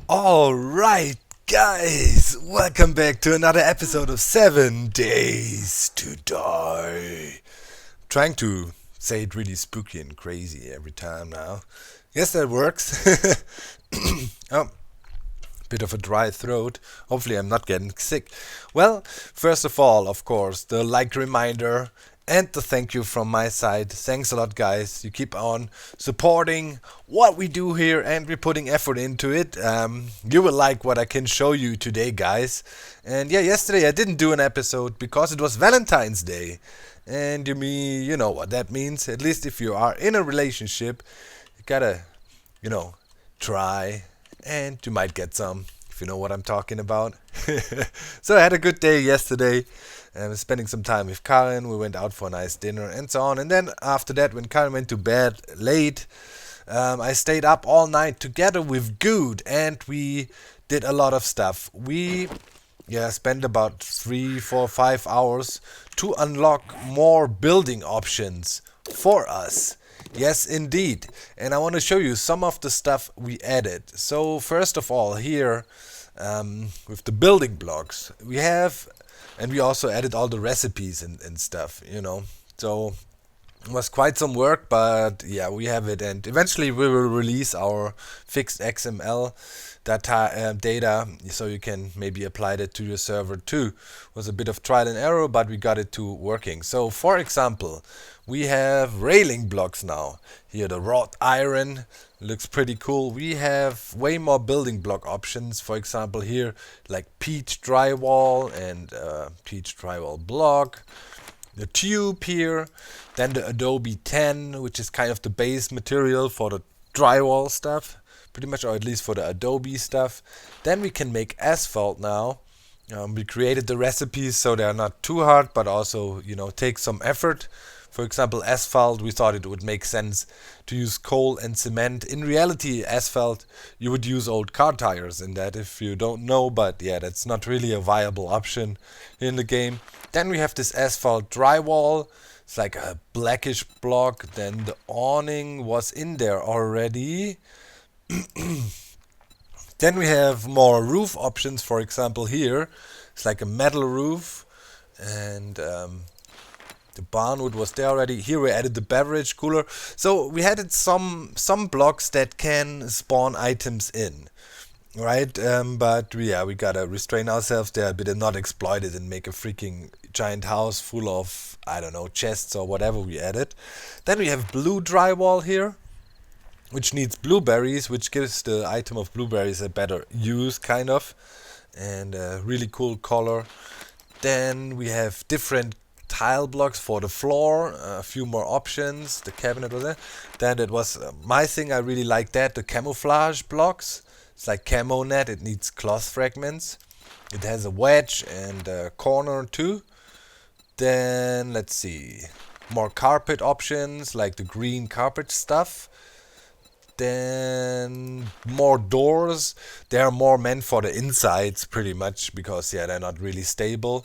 Alright, guys, welcome back to another episode of 7 Days to Die. Trying to say it really spooky and crazy every time now. Yes, that works. Oh, bit of a dry throat. Hopefully, I'm not getting sick. Well, first of all, of course, the like reminder and the thank you from my side. Thanks a lot, guys. You keep on supporting what we do here and we're putting effort into it. You will like what I can show you today, guys. And yeah, yesterday I didn't do an episode because it was Valentine's Day. And you know what that means. At least if you are in a relationship, you gotta, you know, try and you might get some, if you know what I'm talking about. So I had a good day yesterday. I was spending some time with Karen. We went out for a nice dinner and so on. And then after that, when Karen went to bed late, I stayed up all night together with Good, and we did a lot of stuff. We spent about 3, 4, 5 hours to unlock more building options for us. Yes, indeed. And I want to show you some of the stuff we added. So first of all, here with the building blocks, we have, and we also added all the recipes and stuff, So it was quite some work, but yeah, we have it, and eventually we will release our fixed XML data, so you can maybe apply that to your server too. It was a bit of trial and error, but we got it to working. So for example, we have railing blocks now. Here the wrought iron looks pretty cool. We have way more building block options. For example, here like peach drywall and peach drywall block. The tube here, then the Adobe 10, which is kind of the base material for the drywall stuff, pretty much, or at least for the Adobe stuff. Then we can make asphalt now. We created the recipes so they're not too hard, but also, take some effort. For example, asphalt, we thought it would make sense to use coal and cement. In reality, asphalt, you would use old car tires in that, if you don't know, but yeah, that's not really a viable option in the game. Then we have this asphalt drywall. It's like a blackish block. Then the awning was in there already. Then we have more roof options. For example, here it's like a metal roof, and the barnwood was there already. Here we added the beverage cooler. So we added some blocks that can spawn items in, right? But we gotta restrain ourselves there a bit and not exploit it and make a freaking giant house full of, I don't know, chests or whatever we added. Then we have blue drywall here, which needs blueberries, which gives the item of blueberries a better use, kind of, and a really cool color. Then we have different tile blocks for the floor, a few more options. The cabinet was there. Then it was my thing. I really like that. The camouflage blocks. It's like camo net. It needs cloth fragments. It has a wedge and a corner too. Then let's see, more carpet options like the green carpet stuff. Then more doors. They are more meant for the insides pretty much, because they're not really stable.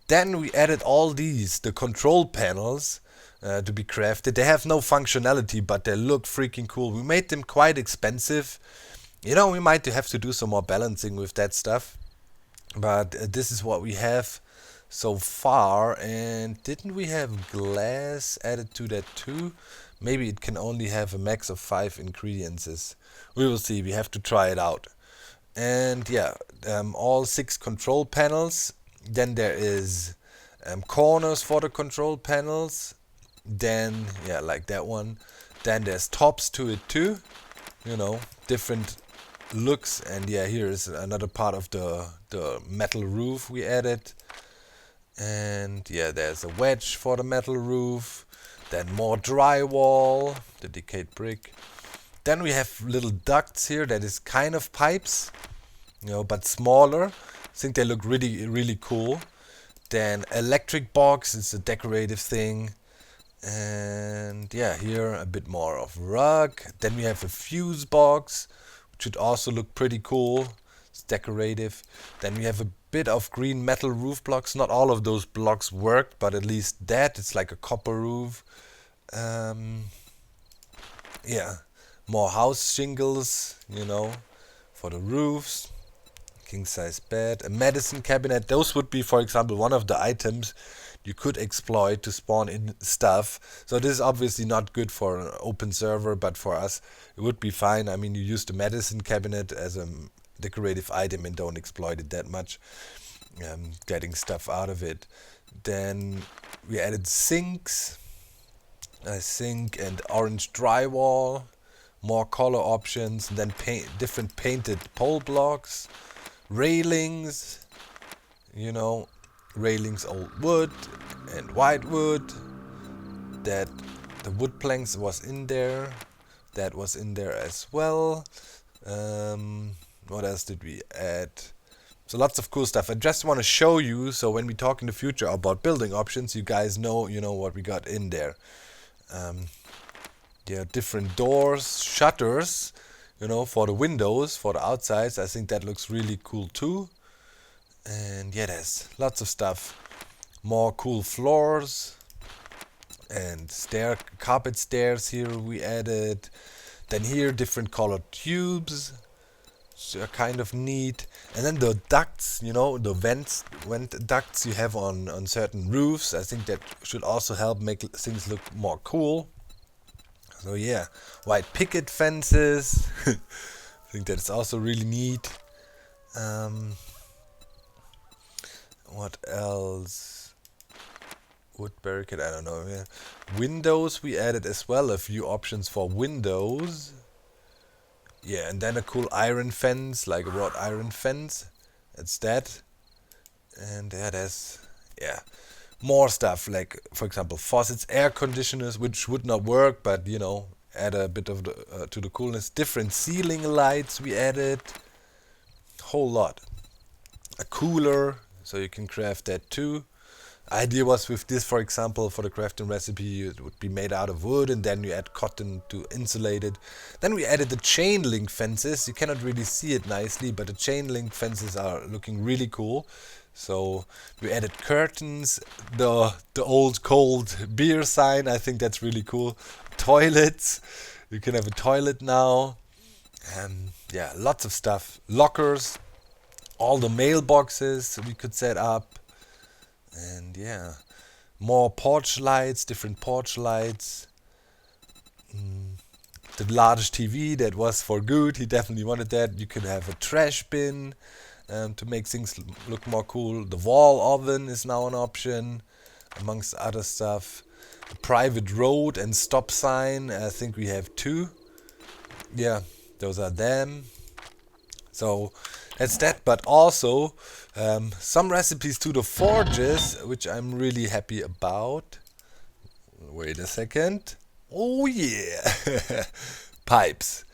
Then we added all these, the control panels, to be crafted. They have no functionality, but they look freaking cool. We made them quite expensive. We might have to do some more balancing with that stuff. But this is what we have so far. And didn't we have glass added to that too? Maybe it can only have a max of 5 ingredients. We will see. We have to try it out. And yeah, all 6 control panels. Then there is corners for the control panels. Then, yeah, like that one. Then there's tops to it too. Different looks. And yeah, here is another part of the metal roof we added. And yeah, there's a wedge for the metal roof. Then more drywall, the decayed brick. Then we have little ducts here that is kind of pipes, but smaller. I think they look really, really cool. Then electric box, it's a decorative thing. And yeah, here a bit more of rug. Then we have a fuse box, which should also look pretty cool. It's decorative. Then we have a bit of green metal roof blocks. Not all of those blocks worked, but at least that. It's like a copper roof. Yeah, more house shingles, for the roofs. King size bed, a medicine cabinet. Those would be, for example, one of the items you could exploit to spawn in stuff. So this is obviously not good for an open server, but for us it would be fine. I mean, you use the medicine cabinet as a decorative item and don't exploit it that much, getting stuff out of it. Then we added sinks, a sink and orange drywall, more color options, and then different painted pole blocks, railings, railings, old wood and white wood. That the wood planks was in there. That was in there as well. What else did we add? So lots of cool stuff. I just want to show you, so when we talk in the future about building options, you guys know, what we got in there. Different doors, shutters, for the windows, for the outsides. I think that looks really cool too. And there's lots of stuff. More cool floors and carpet stairs here we added. Then here different colored tubes, so kind of neat. And then the ducts, the vent ducts you have on certain roofs. I think that should also help make things look more cool. So white picket fences. I think that's also really neat. What else? Wood barricade, I don't know. Windows we added as well, a few options for windows. And then a cool iron fence, like a wrought iron fence. That's that. And there's more stuff, like for example faucets, air conditioners, which would not work, but add a bit of to the coolness. Different ceiling lights we added, whole lot. A cooler, so you can craft that too. Idea was with this, for example, for the crafting recipe, it would be made out of wood and then you add cotton to insulate it. Then we added the chain link fences. You cannot really see it nicely, but the chain link fences are looking really cool. So we added curtains, the old cold beer sign. I think that's really cool. Toilets, you can have a toilet now. Lots of stuff. Lockers, all the mailboxes we could set up. And more porch lights, different porch lights. The large TV, that was for good. He definitely wanted that. You could have a trash bin to make things look more cool. The wall oven is now an option, amongst other stuff. A private road and stop sign, I think we have 2. Those are them. So that's that, but also some recipes to the forges, which I'm really happy about. Wait a second. Oh yeah! Pipes.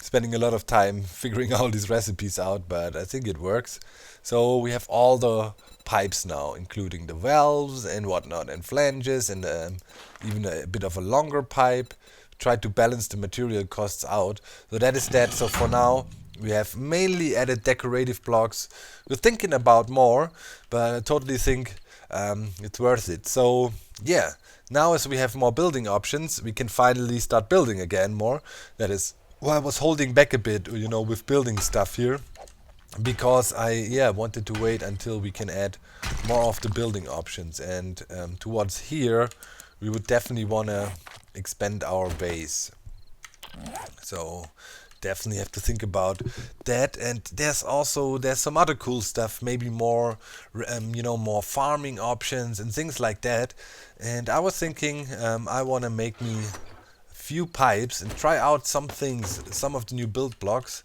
Spending a lot of time figuring all these recipes out, but I think it works. So we have all the pipes now, including the valves and whatnot, and flanges, and even a bit of a longer pipe. Try to balance the material costs out. So that is that. So for now, we have mainly added decorative blocks. We're thinking about more, but I totally think it's worth it. So now as we have more building options, we can finally start building again more. That is why I was holding back a bit, with building stuff here, because I wanted to wait until we can add more of the building options. And towards here, we would definitely want to expand our base. So definitely have to think about that. And there's some other cool stuff, maybe more more farming options and things like that. And I was thinking I want to make me a few pipes and try out some things, some of the new build blocks,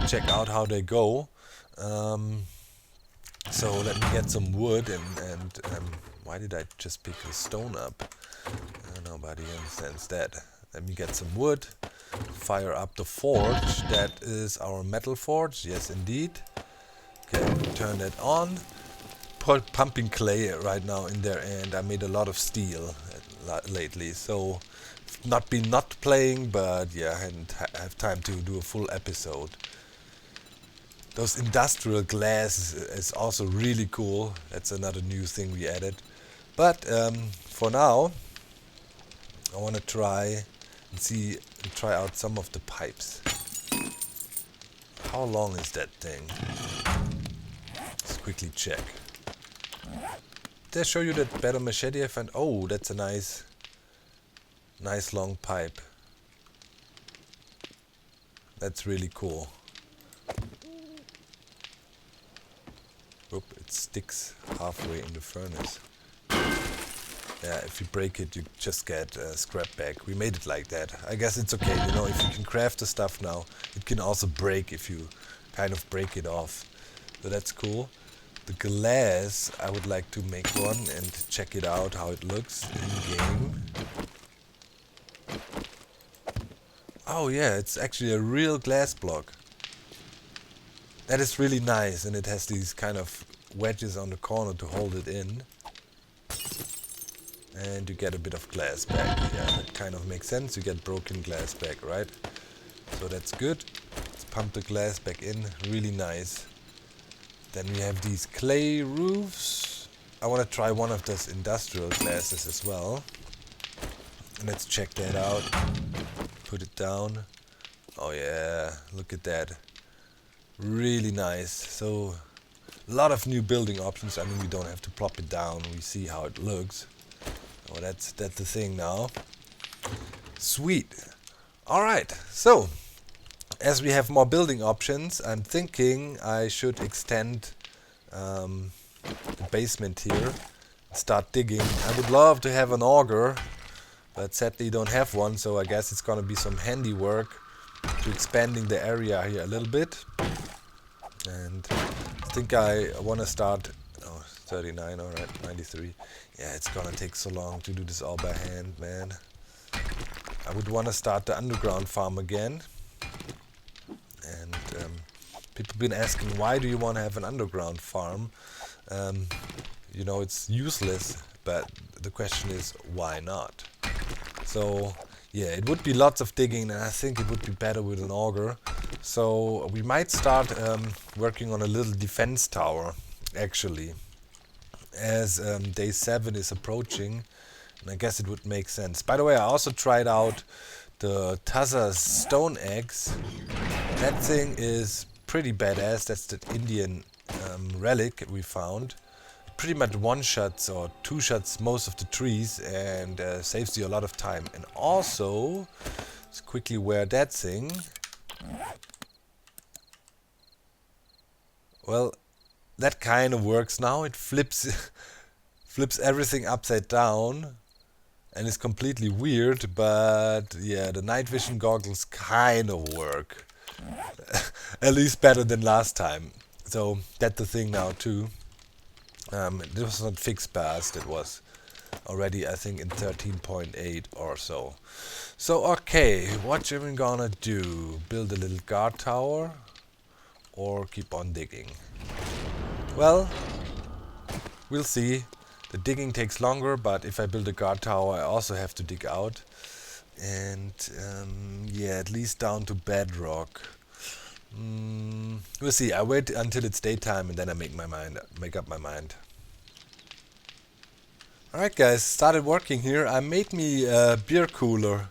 check out how they go. So let me get some wood and why did I just pick a stone up? Nobody understands that. Let me get some wood, fire up the forge. That is our metal forge, yes indeed. Okay, turn that on. Pumping clay right now in there, and I made a lot of steel lately, so not been not playing, but I hadn't have time to do a full episode. Those industrial glass is also really cool. That's another new thing we added. But for now, I want to try out some of the pipes. How long is that thing? Let's quickly check. Did I show you that better machete I found? Oh, that's a nice long pipe. That's really cool. Oop, it sticks halfway in the furnace. Yeah, if you break it, you just get scrap back. We made it like that. I guess it's okay, you know, if you can craft the stuff now, it can also break if you kind of break it off. So that's cool. The glass, I would like to make one and check it out, how it looks in game. Oh yeah, it's actually a real glass block. That is really nice, and it has these kind of wedges on the corner to hold it in. And you get a bit of glass back. Yeah, that kind of makes sense. You get broken glass back, right? So that's good. Let's pump the glass back in. Really nice. Then we have these clay roofs. I want to try one of those industrial glasses as well. Let's check that out. Put it down. Oh yeah, look at that. Really nice. So a lot of new building options. I mean, we don't have to plop it down. We see how it looks. Oh, that's the thing now. Sweet. All right. So as we have more building options, I'm thinking I should extend the basement here. Start digging. I would love to have an auger, but sadly don't have one. So I guess it's gonna be some handiwork to expanding the area here a little bit. And I think I want to start, 39, alright, 93. Yeah, it's gonna take so long to do this all by hand, man. I would want to start the underground farm again. And people have been asking, why do you want to have an underground farm? You know, it's useless, but the question is, why not? So, yeah, it would be lots of digging, and I think it would be better with an auger. So we might start working on a little defense tower, actually, as day 7 is approaching, and I guess it would make sense. By the way, I also tried out the Tazza stone axe. That thing is pretty badass. That's the Indian relic we found. Pretty much one-shots or two-shots most of the trees, and saves you a lot of time. And also, let's quickly wear that thing. Well, that kind of works now. It flips everything upside down and is completely weird, but yeah, the night vision goggles kind of work. At least better than last time. So that's the thing now too. This was not fixed past, it was already, I think, in 13.8 or so. So okay, what are we gonna do? Build a little guard tower or keep on digging? Well, we'll see. The digging takes longer, but if I build a guard tower, I also have to dig out. And yeah, at least down to bedrock. We'll see. I wait until it's daytime and then I make up my mind. Alright guys, started working here. I made me a beer cooler.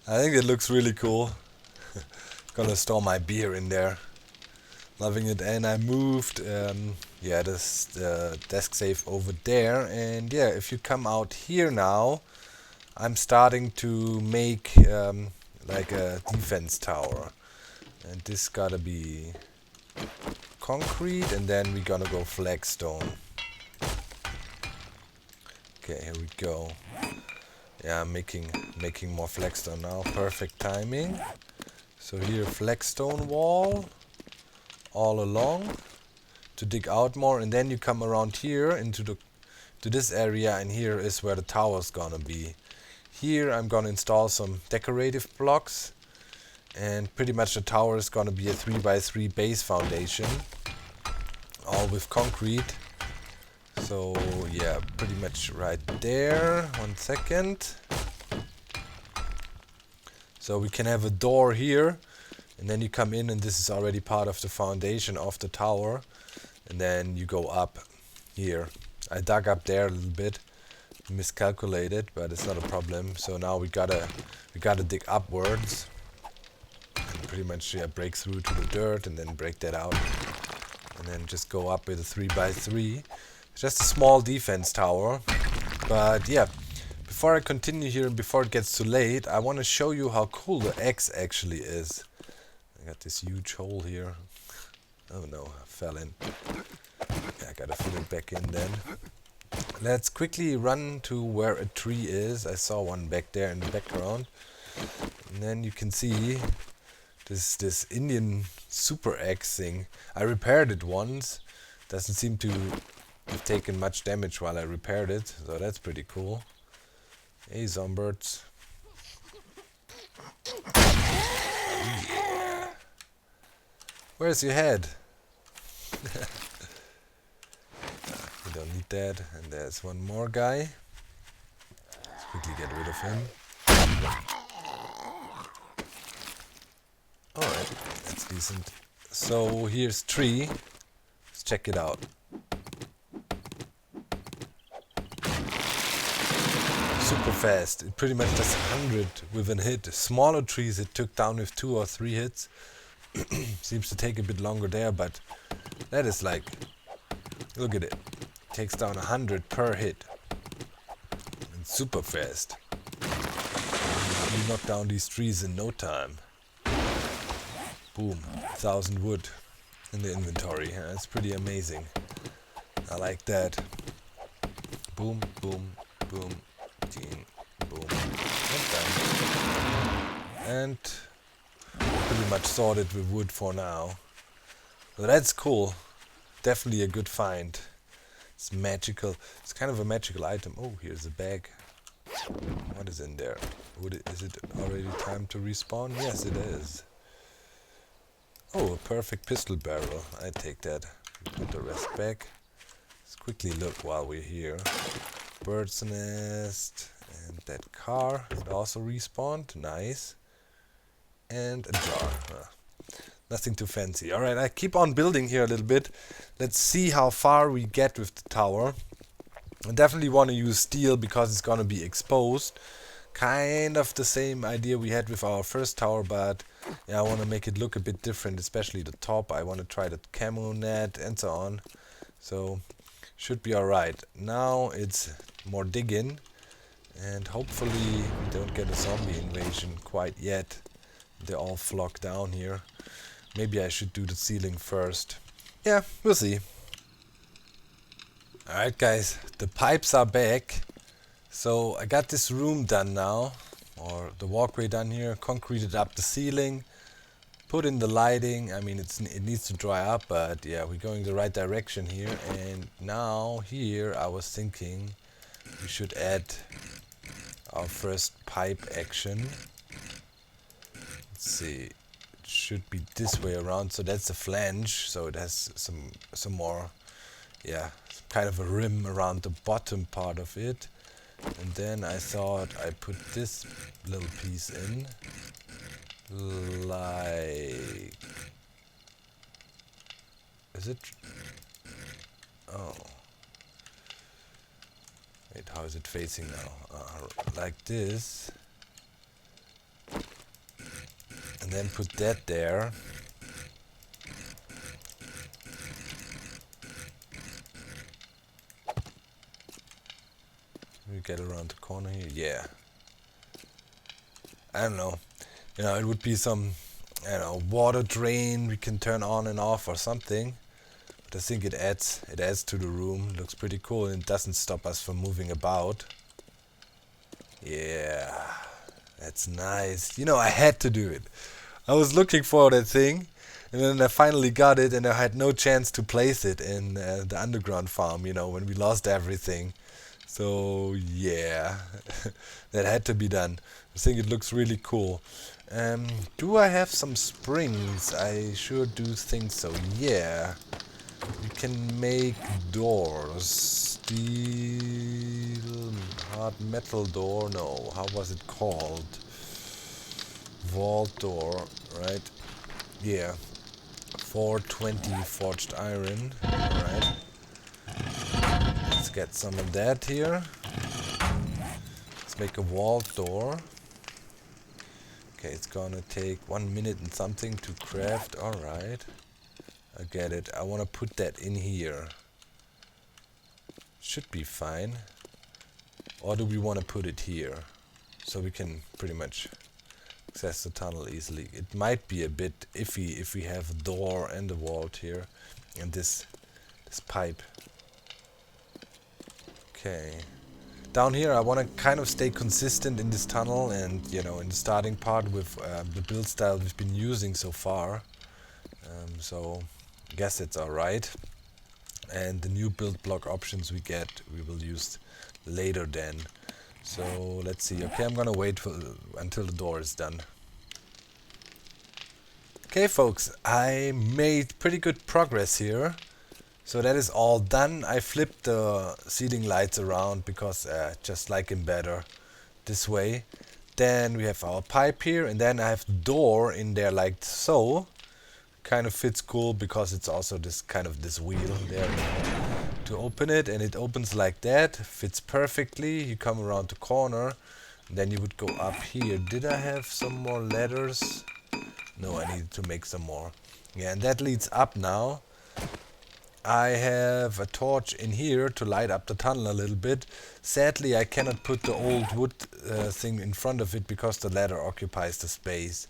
I think it looks really cool. Gonna store my beer in there. Loving it. And I moved yeah, this desk safe over there. And yeah, if you come out here now, I'm starting to make like a defense tower. And this gotta be concrete, and then we're gonna go flagstone. Okay, here we go. Yeah, I'm making more flagstone now. Perfect timing. So here, flagstone wall all along to dig out more, and then you come around here into this area, and here is where the tower's gonna be. Here I'm gonna install some decorative blocks, and pretty much the tower is gonna be a 3x3 base foundation, all with concrete. So yeah, pretty much right there. 1 second. So we can have a door here, and then you come in, and this is already part of the foundation of the tower, and then you go up here. I dug up there a little bit, miscalculated, but it's not a problem. So now we gotta dig upwards. pretty much break through to the dirt and then break that out. And then just go up with a 3x3. It's just a small defense tower. But yeah, before I continue here and before it gets too late, I want to show you how cool the X actually is. I got this huge hole here. Oh no, I fell in. Yeah, I gotta fill it back in then. Let's quickly run to where a tree is. I saw one back there in the background. And then you can see this Indian super X thing. I repaired it once. Doesn't seem to have taken much damage while I repaired it, so that's pretty cool. Hey, zombies. Yeah. Where's your head? We don't need that. And there's one more guy. Let's quickly get rid of him. Alright, that's decent. So here's tree. Let's check it out. Super fast. It pretty much does 100 with a hit. Smaller trees it took down with 2 or 3 hits. Seems to take a bit longer there, but that is like, look at it. Takes down 100 per hit. And super fast. You knock down these trees in no time. Boom, 1,000 wood in the inventory. That's pretty amazing. I like that. Boom, boom, boom, boom, boom. And done. And pretty much sorted with wood for now. So that's cool. Definitely a good find. It's magical. It's kind of a magical item. Oh, here's a bag. What is in there? Is it already time to respawn? Yes, it is. Oh, a perfect pistol barrel. I take that. Put the rest back. Let's quickly look while we're here. Bird's nest. And that car. It also respawned. Nice. And a jar. Nothing too fancy. Alright, I keep on building here a little bit. Let's see how far we get with the tower. I definitely want to use steel because it's gonna be exposed. Kind of the same idea we had with our first tower, but yeah, I want to make it look a bit different, especially the top. I want to try the camo net and so on. So, should be alright. Now it's more digging, and hopefully we don't get a zombie invasion quite yet. They all flock down here. Maybe I should do the ceiling first. Yeah, we'll see. Alright guys, the pipes are back. So I got this room done now, or the walkway done here, concreted up the ceiling, put in the lighting. I mean, it needs to dry up, but yeah, we're going the right direction here. And now here I was thinking we should add our first pipe action. Let's see, it should be this way around. So that's a flange, so it has some more, yeah, kind of a rim around the bottom part of it. And then I thought I put this little piece in, like, is it? Oh, wait, how is it facing now? Like this, and then put that there. We get around the corner here, yeah. I don't know. You know, it would be some, I don't know, water drain we can turn on and off or something. But I think it adds to the room. Looks pretty cool and it doesn't stop us from moving about. Yeah, that's nice. You know, I had to do it. I was looking for that thing, and then I finally got it, and I had no chance to place it in the underground farm, you know, when we lost everything. So yeah, that had to be done. I think it looks really cool. Do I have some springs? I sure do think so. Yeah, we can make doors. Steel, hard metal door. No, how was it called? Vault door, right? Yeah, 420 forged iron. Right. Let's get some of that here. Let's make a vault door. Okay, it's gonna take 1 minute and something to craft. Alright, I get it. I wanna put that in here. Should be fine. Or do we wanna put it here? So we can pretty much access the tunnel easily. It might be a bit iffy if we have a door and a vault here. And this pipe. Okay. Down here I want to kind of stay consistent in this tunnel and, you know, in the starting part with the build style we've been using so far. So I guess it's alright. And the new build block options we get, we will use later then. So let's see. Okay, I'm gonna wait until the door is done. Okay folks, I made pretty good progress here. So that is all done. I flipped the ceiling lights around because just like him better this way. Then we have our pipe here, and then I have the door in there like so. Kind of fits cool because it's also this kind of this wheel there to open it, and it opens like that. Fits perfectly. You come around the corner, and then you would go up here. Did I have some more ladders? No, I needed to make some more. Yeah, and that leads up now. I have a torch in here to light up the tunnel a little bit. Sadly, I cannot put the old wood thing in front of it because the ladder occupies the space.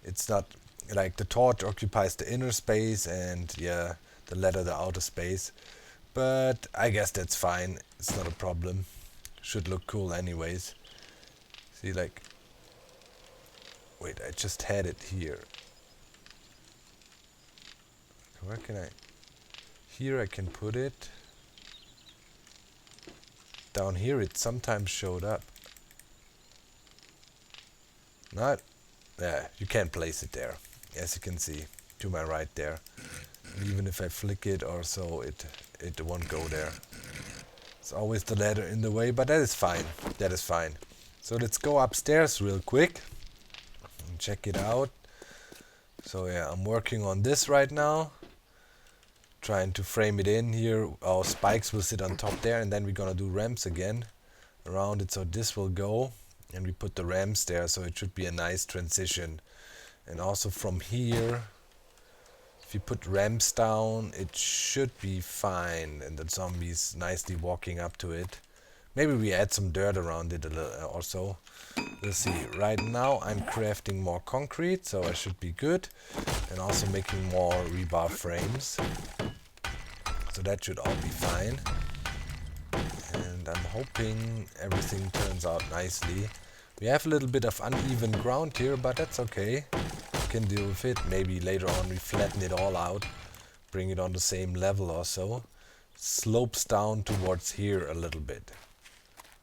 It's not like the torch occupies the inner space and yeah, the ladder the outer space. But I guess that's fine. It's not a problem. Should look cool anyways. See, like... Wait, I just had it here. Where can I... Here I can put it. Down here it sometimes showed up. Not... Yeah, you can't place it there. As you can see, to my right there. And even if I flick it or so, it won't go there. It's always the ladder in the way, but that is fine. That is fine. So let's go upstairs real quick and check it out. So yeah, I'm working on this right now. Trying to frame it in here. Our spikes will sit on top there, and then we're gonna do ramps again around it, so this will go, and we put the ramps there, so it should be a nice transition. And also from here, if you put ramps down, it should be fine, and the zombies nicely walking up to it. Maybe we add some dirt around it a little or so. We'll see. Right now I'm crafting more concrete, so I should be good, and also making more rebar frames. So that should all be fine. And I'm hoping everything turns out nicely. We have a little bit of uneven ground here, but that's okay. We can deal with it. Maybe later on we flatten it all out. Bring it on the same level or so. Slopes down towards here a little bit.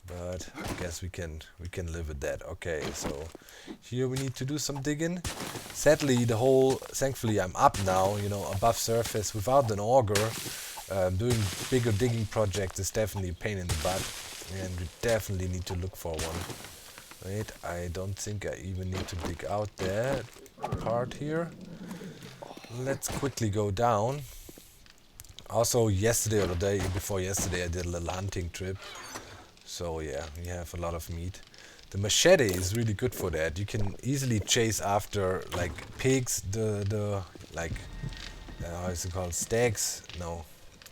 But I guess we can live with that. Okay, so here we need to do some digging. Sadly, thankfully I'm up now, you know, above surface without an auger. Doing bigger digging projects is definitely a pain in the butt, and we definitely need to look for one. Wait, I don't think I even need to dig out that part here. Let's quickly go down. Also, yesterday or the day before yesterday I did a little hunting trip. So yeah, we have a lot of meat. The machete is really good for that. You can easily chase after like pigs, like how is it called? Stags? No.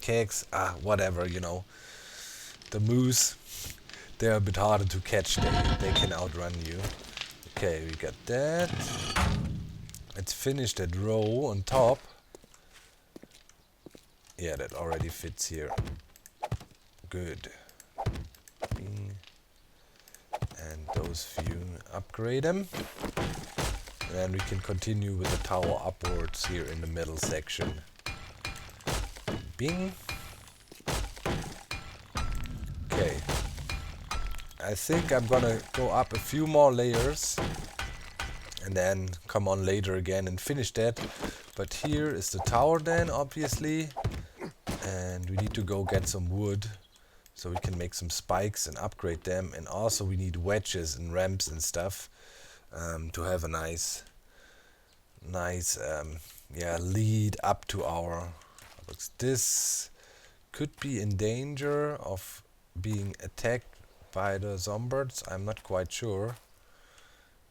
Kegs, whatever, you know. The moose, they're a bit harder to catch. They can outrun you. Okay, we got that. Let's finish that row on top. Yeah, that already fits here. Good. And those few, upgrade them. And then we can continue with the tower upwards here in the middle section. Bing. Okay. I think I'm gonna go up a few more layers and then come on later again and finish that. But here is the tower then, obviously. And we need to go get some wood so we can make some spikes and upgrade them. And also we need wedges and ramps and stuff to have a nice lead up to our... This could be in danger of being attacked by the zombies. I'm not quite sure,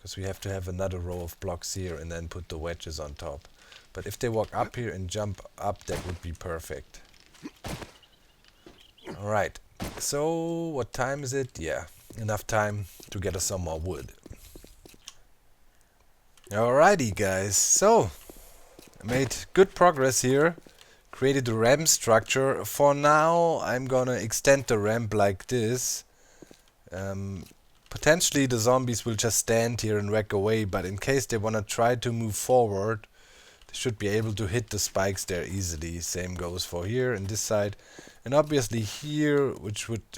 because we have to have another row of blocks here and then put the wedges on top. But if they walk up here and jump up, that would be perfect. Alright, so what time is it? Yeah, enough time to get us some more wood. Alrighty guys, so I made good progress here. Created a ramp structure. For now I'm gonna extend the ramp like this. Potentially the zombies will just stand here and whack away, but in case they wanna try to move forward, they should be able to hit the spikes there easily. Same goes for here and this side. And obviously here,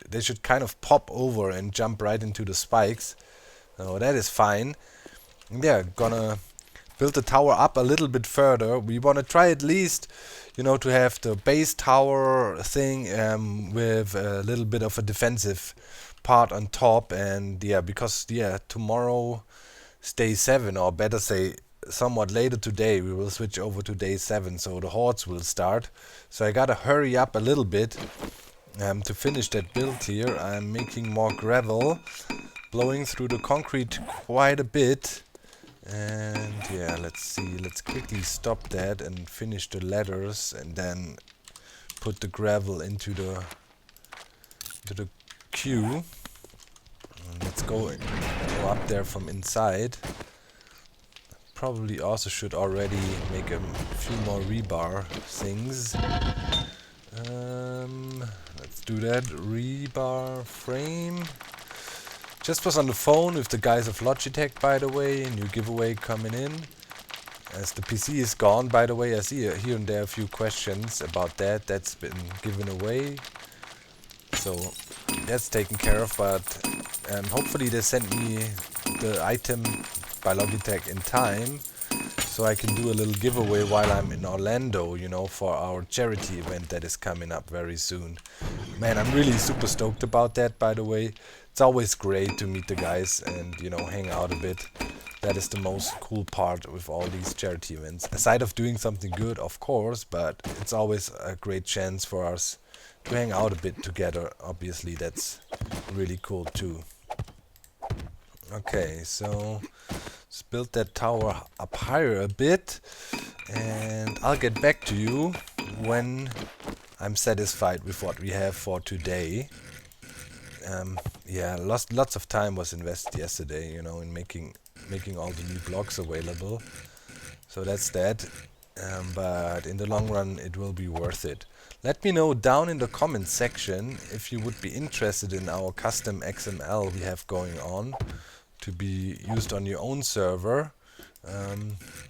they should kind of pop over and jump right into the spikes. So that is fine. Yeah, gonna build the tower up a little bit further. We wanna try at least, you know, to have the base tower thing with a little bit of a defensive part on top. And yeah, because tomorrow is day 7, or better say somewhat later today we will switch over to day 7, so the hordes will start. So I gotta hurry up a little bit to finish that build here. I'm making more gravel, blowing through the concrete quite a bit. And yeah, let's see, let's quickly stop that and finish the ladders and then put the gravel into the queue. And let's go up there from inside. Probably also should already make a few more rebar things. Let's do that. Rebar frame. Just was on the phone with the guys of Logitech, by the way. New giveaway coming in. As the PC is gone, by the way, I see here and there a few questions about that. That's been given away. So that's taken care of, but hopefully they send me the item by Logitech in time, so I can do a little giveaway while I'm in Orlando, you know, for our charity event that is coming up very soon. Man, I'm really super stoked about that, by the way. It's always great to meet the guys and, you know, hang out a bit. That is the most cool part with all these charity events. Aside of doing something good, of course, but it's always a great chance for us to hang out a bit together. Obviously, that's really cool too. Okay, so let's build that tower up higher a bit, and I'll get back to you when I'm satisfied with what we have for today. Yeah, lots of time was invested yesterday, you know, in making all the new blocks available. So that's that. But in the long run, it will be worth it. Let me know down in the comments section if you would be interested in our custom XML we have going on to be used on your own server.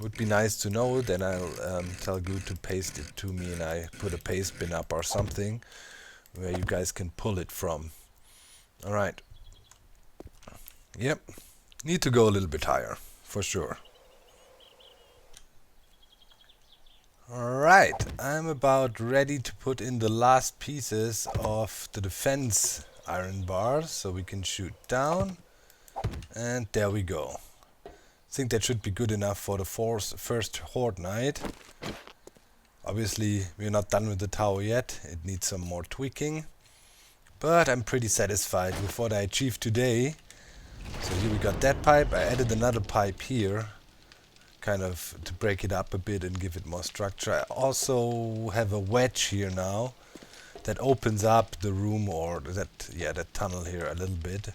Would be nice to know. Then I'll tell Glue to paste it to me, and I put a paste bin up or something where you guys can pull it from. Alright. Yep. Need to go a little bit higher, for sure. Alright, I'm about ready to put in the last pieces of the defense iron bars so we can shoot down. And there we go. I think that should be good enough for the first horde night. Obviously, we're not done with the tower yet. It needs some more tweaking. But I'm pretty satisfied with what I achieved today. So here we got that pipe. I added another pipe here, kind of to break it up a bit and give it more structure. I also have a wedge here now that opens up the room, or that tunnel here a little bit,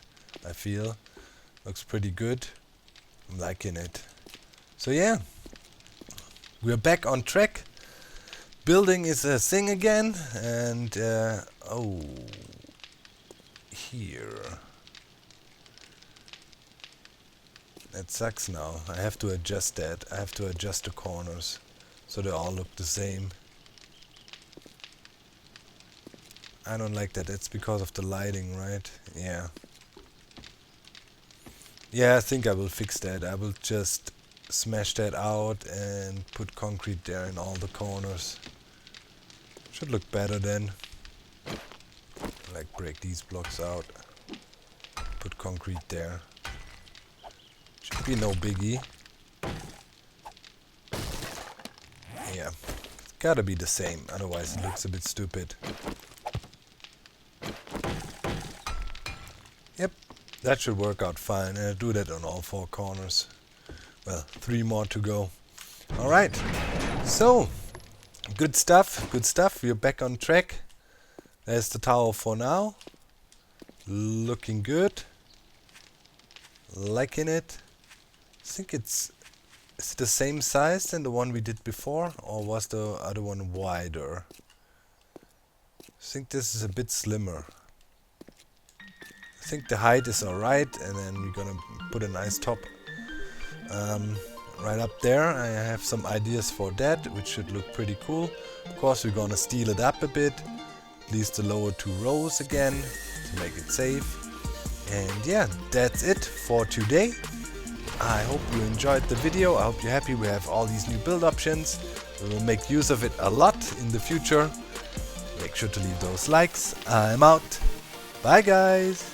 I feel. Looks pretty good. I'm liking it. So yeah, we're back on track. Building is a thing again, and oh, here. That sucks now. I have to adjust that. I have to adjust the corners so they all look the same. I don't like that. It's because of the lighting, right? Yeah. Yeah, I think I will fix that. I will just smash that out and put concrete there in all the corners. Should look better then. Like break these blocks out. Put concrete there. Should be no biggie. Yeah. It's gotta be the same, otherwise it looks a bit stupid. Yep. That should work out fine, and I'll do that on all 4 corners. Well, 3 more to go. Alright, so, good stuff, we're back on track. There's the tower for now. Looking good. Liking it. I think is it the same size than the one we did before, or was the other one wider? I think this is a bit slimmer. I think the height is alright, and then we're gonna put a nice top right up there. I have some ideas for that, which should look pretty cool. Of course, we're gonna steel it up a bit, at least the lower 2 rows again, to make it safe. And yeah, that's it for today. I hope you enjoyed the video. I hope you're happy we have all these new build options. We will make use of it a lot in the future. Make sure to leave those likes. I'm out. Bye guys.